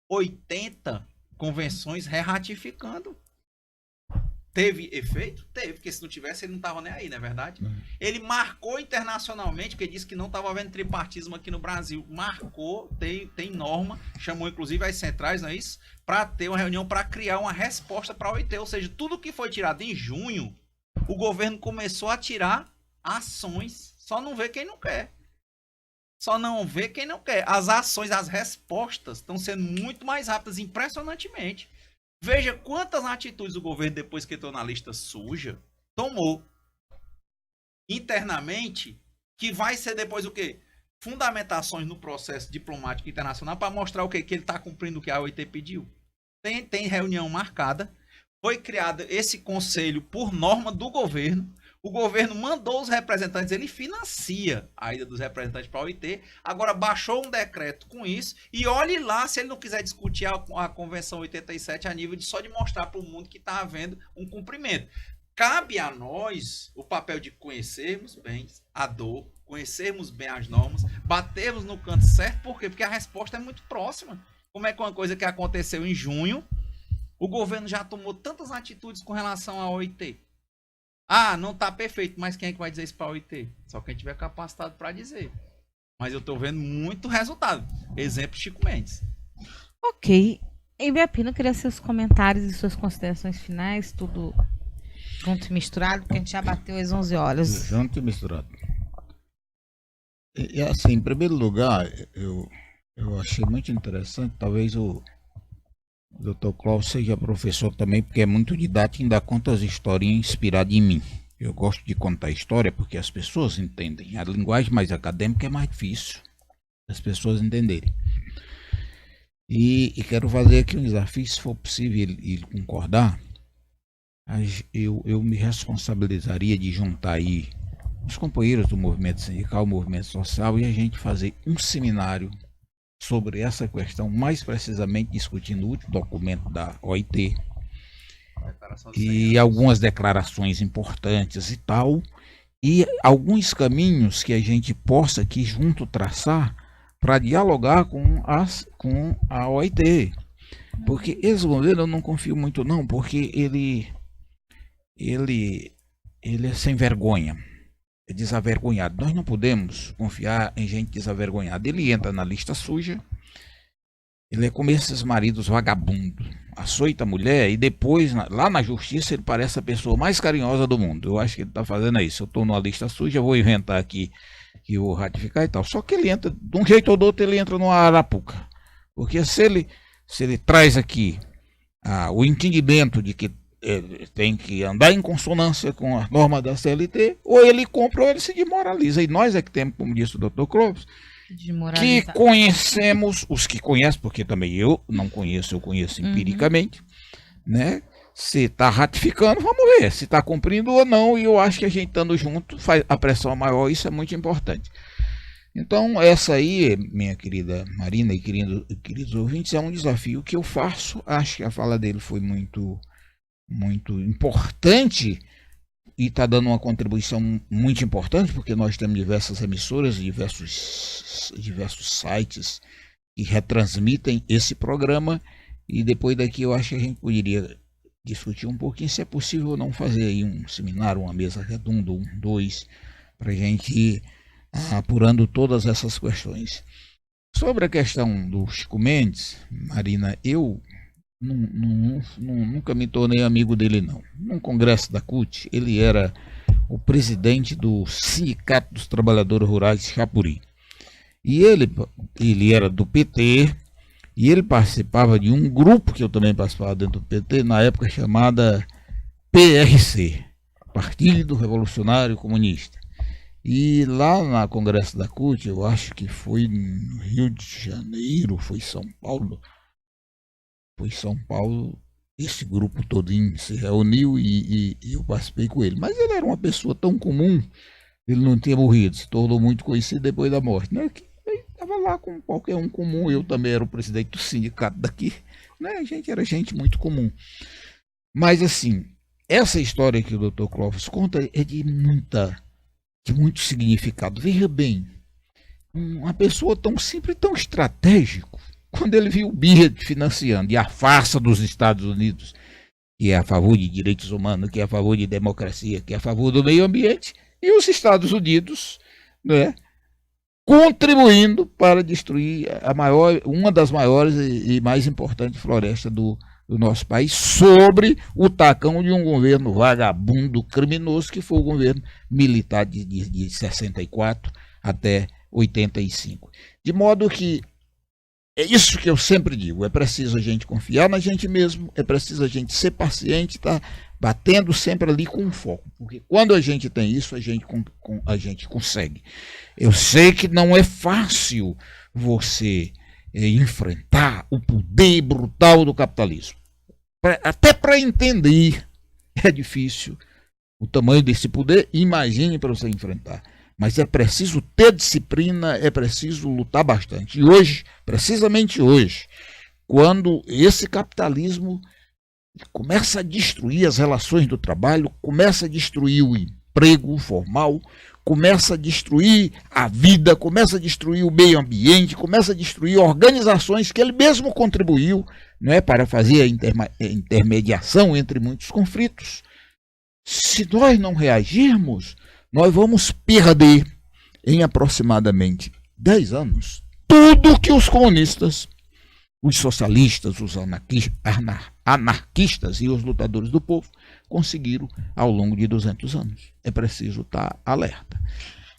S4: 80 convenções ratificando. Teve efeito? Teve, porque se não tivesse ele não estava nem aí, não é verdade? Ele marcou internacionalmente, porque disse que não estava havendo tripartismo aqui no Brasil. Marcou, tem norma, chamou inclusive as centrais, não é isso? Para ter uma reunião para criar uma resposta para a OIT. Ou seja, tudo que foi tirado em junho, o governo começou a tirar ações. Só não vê quem não quer. Só não vê quem não quer. As ações, as respostas estão sendo muito mais rápidas, impressionantemente. Veja quantas atitudes o governo, depois que entrou na lista suja, tomou internamente, que vai ser depois o quê? Fundamentações no processo diplomático internacional para mostrar o quê? Que ele está cumprindo o que a OIT pediu. Tem reunião marcada, foi criado esse conselho por norma do governo. O governo mandou os representantes, ele financia a ida dos representantes para a OIT, agora baixou um decreto com isso, e olhe lá se ele não quiser discutir a Convenção 87 a nível de só de mostrar para o mundo que está havendo um cumprimento. Cabe a nós o papel de conhecermos bem a dor, conhecermos bem as normas, batermos no canto certo, por quê? Porque a resposta é muito próxima. Como é que uma coisa que aconteceu em junho, o governo já tomou tantas atitudes com relação à OIT? Ah, não tá perfeito, mas quem é que vai dizer isso para a OIT? Só quem tiver capacitado para dizer. Mas eu tô vendo muito resultado. Exemplo, Chico Mendes.
S2: Ok. Em Biapina, eu queria seus comentários e suas considerações finais, tudo junto e misturado, porque a gente já bateu às 11 horas.
S3: Junto e misturado. E assim, em primeiro lugar, eu achei muito interessante, talvez o Dr. Clóvis seja professor também, porque é muito didático e dá conta as historinhas inspiradas em mim. Eu gosto de contar história porque as pessoas entendem. A linguagem mais acadêmica é mais difícil as pessoas entenderem. E quero fazer aqui um desafio, se for possível ele concordar, eu me responsabilizaria de juntar aí os companheiros do movimento sindical, movimento social, e a gente fazer um seminário sobre essa questão, mais precisamente discutindo o último documento da OIT e algumas declarações importantes e tal, e alguns caminhos que a gente possa aqui junto traçar para dialogar com a OIT, porque esse governo eu não confio muito não, porque ele é sem vergonha, é desavergonhado. Nós não podemos confiar em gente desavergonhada. Ele entra na lista suja, ele é como esses maridos vagabundos, açoita a mulher e depois lá na justiça ele parece a pessoa mais carinhosa do mundo. Eu acho que ele está fazendo isso. Eu estou numa lista suja, vou inventar aqui que vou ratificar e tal. Só que ele entra, de um jeito ou do outro, ele entra numa arapuca. Porque se ele traz aqui o entendimento de que tem que andar em consonância com as normas da CLT, ou ele compra ou ele se desmoraliza. E nós é que temos, como disse o Dr. Clóvis, que conhecemos, os que conhecem, porque também eu não conheço, eu conheço empiricamente, né? Se está ratificando, vamos ver se está cumprindo ou não, e eu acho que a gente estando junto faz a pressão maior, isso é muito importante. Então, essa aí, minha querida Marina e queridos ouvintes, é um desafio que eu faço. Acho que a fala dele foi muito importante e está dando uma contribuição muito importante, porque nós temos diversas emissoras, diversos sites que retransmitem esse programa, e depois daqui eu acho que a gente poderia discutir um pouquinho se é possível ou não fazer aí um seminário, uma mesa redonda, 2, para a gente ir apurando todas essas questões. Sobre a questão do Chico Mendes, Marina, eu nunca me tornei amigo dele não. No congresso da CUT, ele era o presidente do Sindicato dos Trabalhadores Rurais de Chapuri. E ele era do PT, e ele participava de um grupo que eu também participava dentro do PT, na época chamada PRC, Partido Revolucionário Comunista. E lá na congresso da CUT, eu acho que foi no Rio de Janeiro, foi São Paulo, esse grupo todinho se reuniu e eu participei com ele. Mas ele era uma pessoa tão comum, ele não tinha morrido, se tornou muito conhecido depois da morte, né? Ele estava lá com qualquer um comum, eu também era o presidente do sindicato daqui, né? A gente era gente muito comum. Mas assim, essa história que o Dr. Clóvis conta é de muito significado. Veja bem, uma pessoa tão simples, tão estratégico, quando ele viu o BID financiando e a farsa dos Estados Unidos, que é a favor de direitos humanos, que é a favor de democracia, que é a favor do meio ambiente, e os Estados Unidos, né, contribuindo para destruir uma das maiores e mais importantes florestas do nosso país, sobre o tacão de um governo vagabundo, criminoso, que foi o governo militar de 64 até 85. De modo que é isso que eu sempre digo, é preciso a gente confiar na gente mesmo, é preciso a gente ser paciente, tá batendo sempre ali com foco, porque quando a gente tem isso, a gente consegue. Eu sei que não é fácil você enfrentar o poder brutal do capitalismo. Até para entender é difícil o tamanho desse poder, imagine para você enfrentar. Mas é preciso ter disciplina, é preciso lutar bastante. E hoje, precisamente hoje, quando esse capitalismo começa a destruir as relações do trabalho, começa a destruir o emprego formal, começa a destruir a vida, começa a destruir o meio ambiente, começa a destruir organizações que ele mesmo contribuiu, não é, para fazer a intermediação entre muitos conflitos. Se nós não reagirmos, nós vamos perder em aproximadamente 10 anos tudo que os comunistas, os socialistas, os anarquistas e os lutadores do povo conseguiram ao longo de 200 anos. É preciso estar alerta.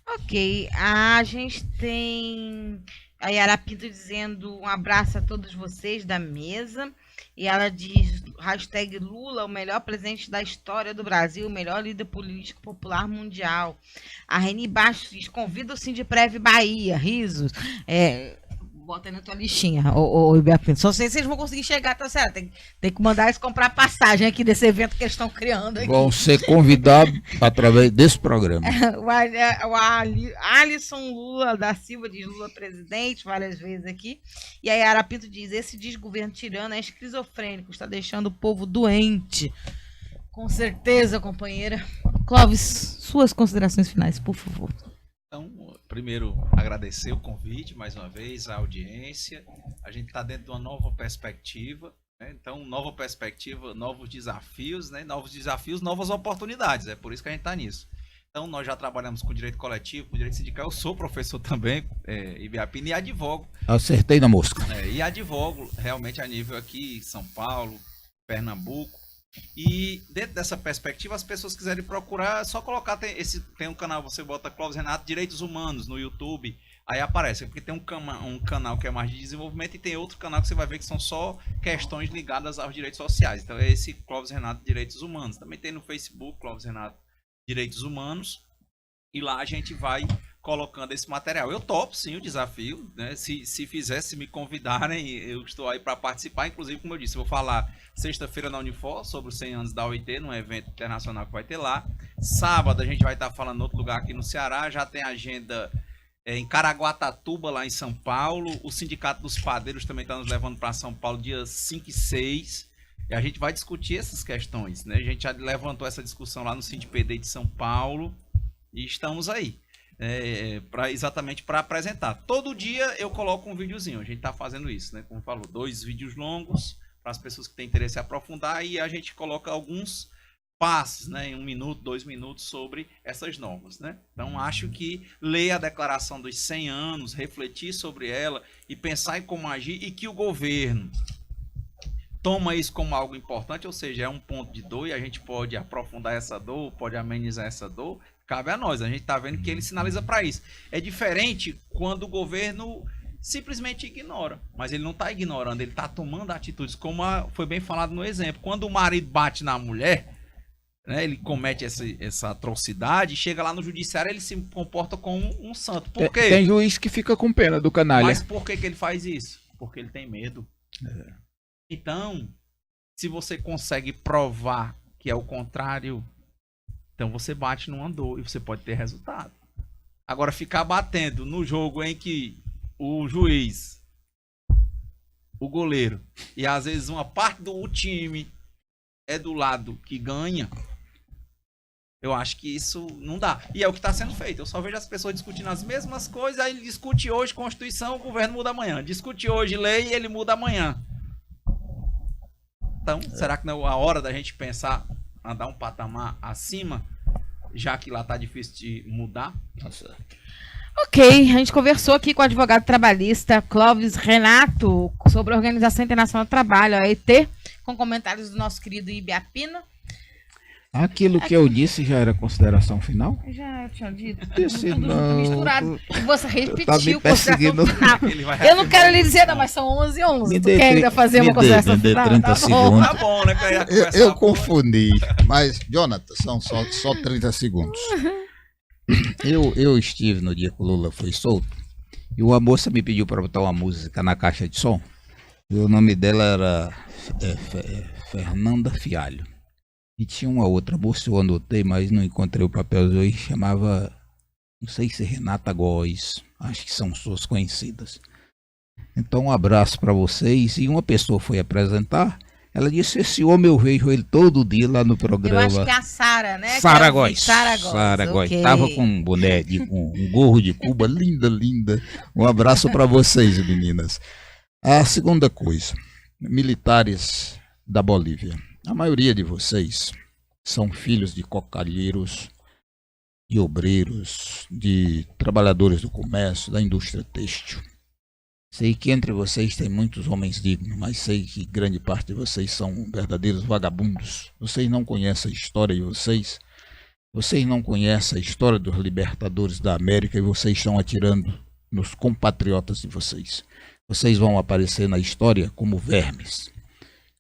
S2: Ok, a gente tem a Yara Pinto dizendo um abraço a todos vocês da mesa. E ela diz, hashtag Lula, o melhor presidente da história do Brasil, o melhor líder político popular mundial. A Reni Baixo diz, convida o Sindiprev Bahia, risos. Bota aí na tua listinha, ô Ibia. Só sei se vocês vão conseguir chegar, tá certo? Tem que mandar eles comprar passagem aqui desse evento que eles estão criando aqui.
S3: Vão ser convidados através desse programa.
S2: O Alisson Lula da Silva diz Lula presidente várias vezes aqui. E aí Yara Pinto diz, esse desgoverno tirano é esquizofrênico, está deixando o povo doente. Com certeza, companheira. Clóvis, suas considerações finais, por favor.
S4: Então, primeiro, agradecer o convite mais uma vez, a audiência. A gente está dentro de uma nova perspectiva, né? Então, nova perspectiva, novos desafios, né? Novos desafios, novas oportunidades. É por isso que a gente está nisso. Então, nós já trabalhamos com direito coletivo, com direito sindical. Eu sou professor também, Ibiapina, e advogo.
S3: Acertei na mosca.
S4: E advogo realmente a nível aqui, São Paulo, Pernambuco. E dentro dessa perspectiva, as pessoas quiserem procurar, é só colocar, tem um canal, você bota Clóvis Renato Direitos Humanos no YouTube, aí aparece, porque tem um canal que é mais de desenvolvimento e tem outro canal que você vai ver que são só questões ligadas aos direitos sociais. Então é esse Clóvis Renato Direitos Humanos. Também tem no Facebook Clóvis Renato Direitos Humanos, e lá a gente vai colocando esse material. Eu topo sim o desafio, né? Se fizesse, se me convidarem, eu estou aí para participar. Inclusive, como eu disse, eu vou falar sexta-feira na Unifor sobre os 100 anos da OIT, num evento internacional que vai ter lá. Sábado a gente vai estar falando em outro lugar aqui no Ceará, já tem agenda em Caraguatatuba, lá em São Paulo. O Sindicato dos Padeiros também está nos levando para São Paulo dias 5 e 6. E a gente vai discutir essas questões, né? A gente já levantou essa discussão lá no Sindipd de São Paulo e estamos aí. Exatamente para apresentar. Todo dia eu coloco um videozinho, a gente está fazendo isso, né? Como falou, 2 vídeos longos para as pessoas que têm interesse em aprofundar, e a gente coloca alguns passos, né, em 1 minuto, 2 minutos sobre essas normas, né? Então acho que ler a declaração dos 100 anos, refletir sobre ela e pensar em como agir, e que o governo toma isso como algo importante, ou seja, é um ponto de dor e a gente pode aprofundar essa dor, pode amenizar essa dor. Cabe a nós, a gente está vendo que ele sinaliza para isso. É diferente quando o governo simplesmente ignora, mas ele não está ignorando, ele está tomando atitudes, como foi bem falado no exemplo. Quando o marido bate na mulher, né, ele comete essa atrocidade, chega lá no judiciário, ele se comporta como um santo. Por quê?
S3: Tem juiz que fica com pena do canalha.
S4: Mas por que ele faz isso? Porque ele tem medo. Então, se você consegue provar que é o contrário, então você bate no andor e você pode ter resultado. Agora, ficar batendo no jogo em que o juiz, o goleiro e às vezes uma parte do time é do lado que ganha, eu acho que isso não dá. E é o que está sendo feito. Eu só vejo as pessoas discutindo as mesmas coisas, aí ele discute hoje Constituição, o governo muda amanhã. Discute hoje lei, ele muda amanhã. Então, será que não é a hora da gente pensar, andar um patamar acima, já que lá tá difícil de mudar?
S3: Nossa.
S2: Ok, a gente conversou aqui com o advogado trabalhista Clóvis Renato sobre a Organização Internacional do Trabalho, a OIT, com comentários do nosso querido Ibiapino.
S3: Aquilo que eu disse já era consideração final?
S2: Já eu tinha dito.
S3: Disse
S2: Tudo
S3: não.
S2: misturado. E você
S3: Tá me
S2: repetiu
S3: perseguindo.
S2: consideração final.
S4: Ele vai
S2: Eu não quero lhe dizer, não, mas são 11h11.
S3: Me
S2: Tu
S3: dê
S2: quer ainda fazer uma consideração
S3: me dê
S2: final?
S3: 30
S2: Tá bom.
S3: segundos.
S4: Tá bom, né? Que aí a
S3: Eu,
S4: conversa
S3: eu
S4: tá boa.
S3: confundi, mas, Jonathan, são só 30 segundos. Eu estive no dia que o Lula foi solto e uma moça me pediu para botar uma música na caixa de som. E o nome dela era Fernanda Fialho. E tinha uma outra moça, eu anotei, mas não encontrei o papel hoje, chamava, não sei se Renata Góes, acho que são suas conhecidas. Então um abraço para vocês. E uma pessoa foi apresentar, ela disse, esse homem eu vejo ele todo dia lá no programa.
S2: Eu acho que é a Sara, né?
S3: Sara Góes.
S2: Sara Góes.
S3: Sara Góes.
S2: Ok.
S3: Tava com um boné, com um gorro de Cuba, linda, linda. Um abraço para vocês, meninas. A segunda coisa, militares da Bolívia. A maioria de vocês são filhos de cocalheiros, de obreiros, de trabalhadores do comércio, da indústria têxtil. Sei que entre vocês tem muitos homens dignos, mas sei que grande parte de vocês são verdadeiros vagabundos. Vocês não conhecem a história de vocês. Vocês não conhecem a história dos libertadores da América e vocês estão atirando nos compatriotas de vocês. Vocês vão aparecer na história como vermes,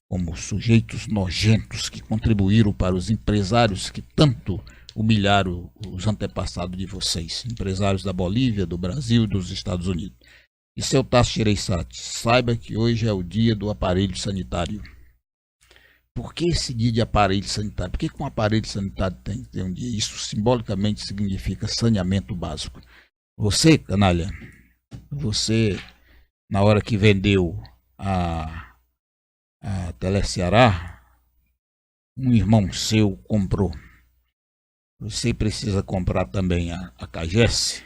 S3: como sujeitos nojentos que contribuíram para os empresários que tanto humilharam os antepassados de vocês, empresários da Bolívia, do Brasil e dos Estados Unidos. E seu Tasso Gereissati, saiba que hoje é o dia do aparelho sanitário. Por que esse dia de aparelho sanitário? Por que um aparelho sanitário tem que ter um dia? Isso simbolicamente significa saneamento básico. Você, canalha, você, na hora que vendeu a Teleceará, um irmão seu comprou. Você precisa comprar também a Cagesse,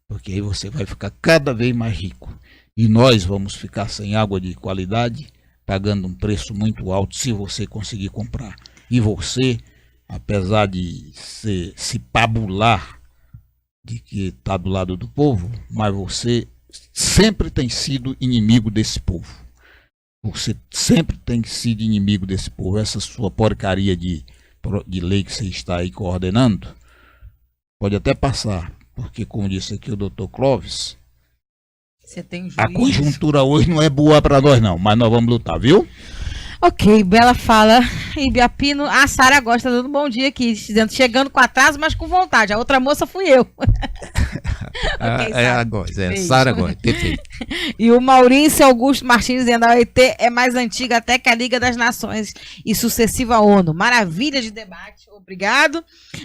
S3: porque aí você vai ficar cada vez mais rico. E nós vamos ficar sem água de qualidade, pagando um preço muito alto se você conseguir comprar. E você, apesar de se pabular de que está do lado do povo, mas você sempre tem sido inimigo desse povo. Você sempre tem sido inimigo desse povo. Essa sua porcaria de lei que você está aí coordenando pode até passar, porque como disse aqui o Dr. Clóvis,
S2: Você tem
S3: a
S2: juízo.
S3: conjuntura hoje não é boa para nós não, mas nós vamos lutar, viu?
S2: Ok, bela fala. Ibiapino, a Sara gosta dando bom dia aqui, dizendo, chegando com atraso, mas com vontade. A outra moça fui eu. Ok, Sara.
S3: A Góes,
S2: Beijo.
S3: Sara Góes, perfeito.
S2: E o Maurício Augusto Martins dizendo, a OIT é mais antiga até que a Liga das Nações e sucessiva ONU. Maravilha de debate, obrigado.